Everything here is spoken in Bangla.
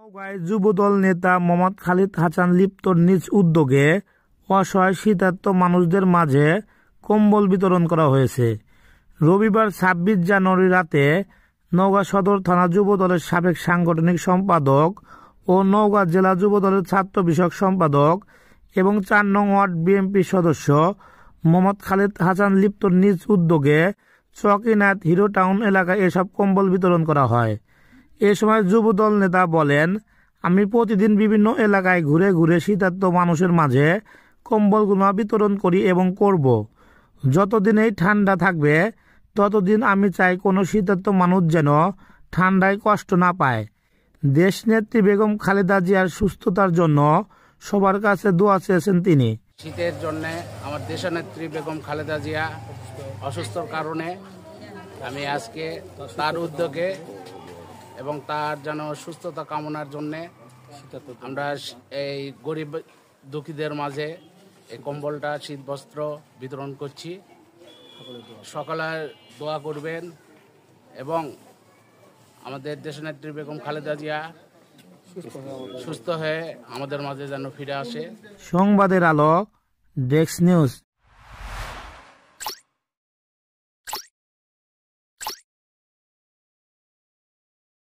নওগাঁয় যুবদল নেতা মোহাম্মদ খালিদ হাসান লিপ্তর নিজ উদ্যোগে অসহায় শীতার্ত মানুষদের মাঝে কম্বল বিতরণ করা হয়েছে। রবিবার ২৬ জানুয়ারি রাতে নওগাঁ সদর থানা যুবদলের সাবেক সাংগঠনিক সম্পাদক ও নওগাঁ জেলা যুবদলের ছাত্র বিষয়ক সম্পাদক এবং ৪ নং ওয়ার্ড বিএনপি সদস্য মোহাম্মদ খালিদ হাসান লিপ্তর নিজ উদ্যোগে চকিনাথ হিরো টাউন এলাকায় এসব কম্বল বিতরণ করা হয়। এ সময় যুবদল নেতা বলেন, আমি প্রতিদিন বিভিন্ন এলাকায় ঘুরে ঘুরে শীতার্ত মানুষের মাঝে কম্বলগুলো বিতরণ করি এবং করব। যতদিন এই ঠান্ডা থাকবে ততদিন আমি চাই কোনো শীতার্ত মানুষ যেন ঠান্ডায় কষ্ট না পায়। দেশনেত্রী বেগম খালেদা জিয়ার সুস্থতার জন্য সবার কাছে দোয়া চেয়েছেন তিনি। শীতের জন্য আমার দেশনেত্রী বেগম খালেদা জিয়া অসুস্থর কারণে আমি আজকে তার উদ্যোগে এবং তার যেন সুস্থতা কামনার জন্যে আমরা এই গরিব দুঃখীদের মাঝে এই কম্বলটা শীত বস্ত্র বিতরণ করছি। সকালে দোয়া করবেন এবং আমাদের দেশনেত্রী বেগম খালেদা জিয়া সুস্থ হয়ে আমাদের মাঝে যেন ফিরে আসে। সংবাদের আলো, ডেস্ক নিউজ।